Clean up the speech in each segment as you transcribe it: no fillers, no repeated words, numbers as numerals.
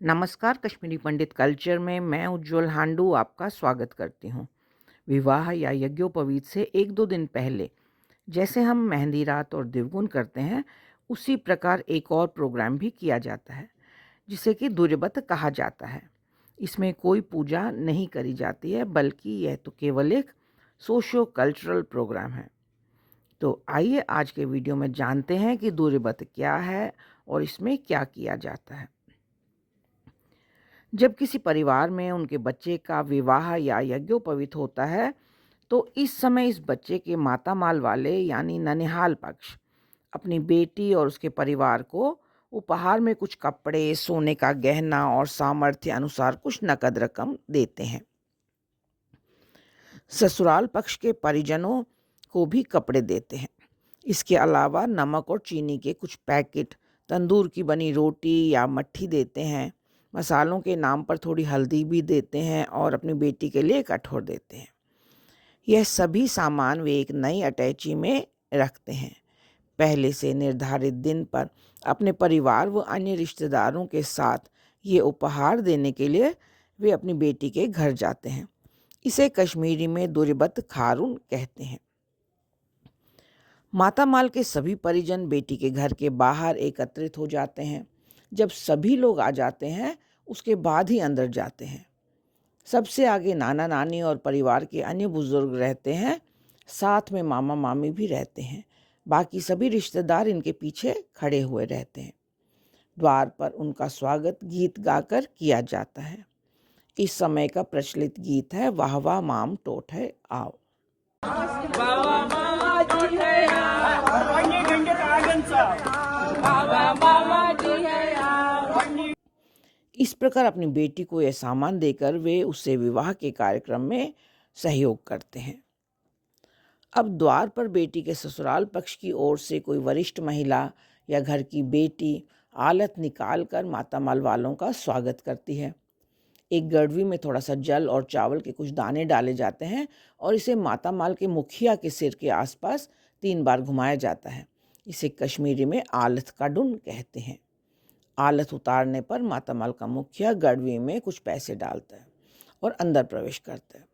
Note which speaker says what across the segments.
Speaker 1: नमस्कार, कश्मीरी पंडित कल्चर में मैं उज्जवल हांडू आपका स्वागत करती हूँ। विवाह या यज्ञोपवीत से 1-2 दिन पहले जैसे हम मेहंदी रात और दिवगुन करते हैं, उसी प्रकार एक और प्रोग्राम भी किया जाता है, जिसे कि दूर्यबत कहा जाता है। इसमें कोई पूजा नहीं करी जाती है, बल्कि यह तो केवल एक सोशियो कल्चरल प्रोग्राम है। तो आइए आज के वीडियो में जानते हैं कि दूर्यबत क्या है और इसमें क्या किया जाता है। जब किसी परिवार में उनके बच्चे का विवाह या यज्ञोपवीत होता है, तो इस समय इस बच्चे के मातामाल वाले यानी ननिहाल पक्ष अपनी बेटी और उसके परिवार को उपहार में कुछ कपड़े, सोने का गहना और सामर्थ्य अनुसार कुछ नकद रकम देते हैं। ससुराल पक्ष के परिजनों को भी कपड़े देते हैं। इसके अलावा नमक और चीनी के कुछ पैकेट, तंदूर की बनी रोटी या मट्ठी देते हैं। मसालों के नाम पर थोड़ी हल्दी भी देते हैं और अपनी बेटी के लिए कठोर देते हैं। यह सभी सामान वे एक नई अटैची में रखते हैं। पहले से निर्धारित दिन पर अपने परिवार व अन्य रिश्तेदारों के साथ ये उपहार देने के लिए वे अपनी बेटी के घर जाते हैं। इसे कश्मीरी में दूर्यबत खारून कहते हैं। मातामाल के सभी परिजन बेटी के घर के बाहर एकत्रित हो जाते हैं। जब सभी लोग आ जाते हैं, उसके बाद ही अंदर जाते हैं। सबसे आगे नाना नानी और परिवार के अन्य बुजुर्ग रहते हैं। साथ में मामा मामी भी रहते हैं। बाकी सभी रिश्तेदार इनके पीछे खड़े हुए रहते हैं। द्वार पर उनका स्वागत गीत गाकर किया जाता है। इस समय का प्रचलित गीत है, वाह वाह माम टोट है आओ। इस प्रकार अपनी बेटी को यह सामान देकर वे उससे विवाह के कार्यक्रम में सहयोग करते हैं। अब द्वार पर बेटी के ससुराल पक्ष की ओर से कोई वरिष्ठ महिला या घर की बेटी आलत निकाल कर मातामाल वालों का स्वागत करती है। एक गड़वी में थोड़ा सा जल और चावल के कुछ दाने डाले जाते हैं और इसे मातामाल के मुखिया के सिर के आसपास 3 बार घुमाया जाता है। इसे कश्मीरी में आलत काडुन कहते हैं। आलत उतारने पर मातामाल का मुखिया गड़वी में कुछ पैसे डालता है और अंदर प्रवेश करता है।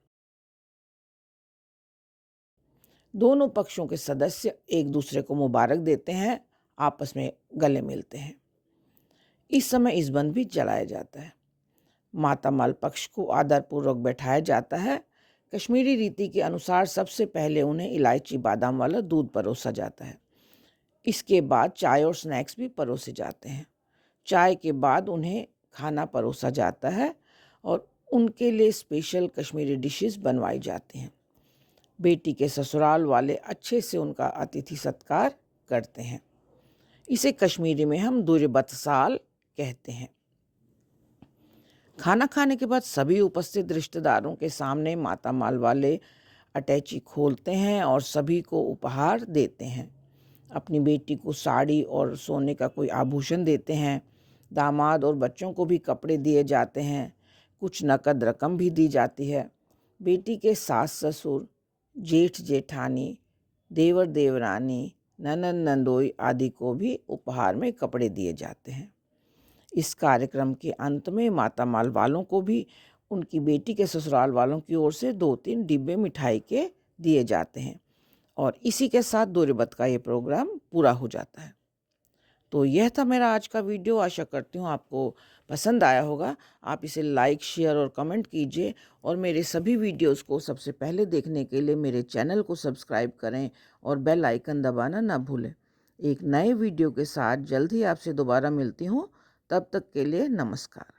Speaker 1: दोनों पक्षों के सदस्य एक दूसरे को मुबारक देते हैं, आपस में गले मिलते हैं। इस समय इसबंद भी जलाया जाता है। मातामाल पक्ष को आदरपूर्वक बैठाया जाता है। कश्मीरी रीति के अनुसार सबसे पहले उन्हें इलायची बादाम वाला दूध परोसा जाता है। इसके बाद चाय और स्नैक्स भी परोसे जाते हैं। चाय के बाद उन्हें खाना परोसा जाता है और उनके लिए स्पेशल कश्मीरी डिशेस बनवाई जाती हैं। बेटी के ससुराल वाले अच्छे से उनका अतिथि सत्कार करते हैं। इसे कश्मीरी में हम दूर्यबत साल कहते हैं। खाना खाने के बाद सभी उपस्थित रिश्तेदारों के सामने मातामाल वाले अटैची खोलते हैं और सभी को उपहार देते हैं। अपनी बेटी को साड़ी और सोने का कोई आभूषण देते हैं। दामाद और बच्चों को भी कपड़े दिए जाते हैं। कुछ नकद रकम भी दी जाती है। बेटी के सास ससुर, जेठ जेठानी, देवर देवरानी, ननंद नंदोई आदि को भी उपहार में कपड़े दिए जाते हैं। इस कार्यक्रम के अंत में मातामाल वालों को भी उनकी बेटी के ससुराल वालों की ओर से 2-3 डिब्बे मिठाई के दिए जाते हैं और इसी के साथ दूर्यबत का ये प्रोग्राम पूरा हो जाता है। तो यह था मेरा आज का वीडियो। आशा करती हूँ आपको पसंद आया होगा। आप इसे लाइक, शेयर और कमेंट कीजिए और मेरे सभी वीडियोस को सबसे पहले देखने के लिए मेरे चैनल को सब्सक्राइब करें और बेल आइकन दबाना ना भूलें। एक नए वीडियो के साथ जल्द ही आपसे दोबारा मिलती हूँ। तब तक के लिए नमस्कार।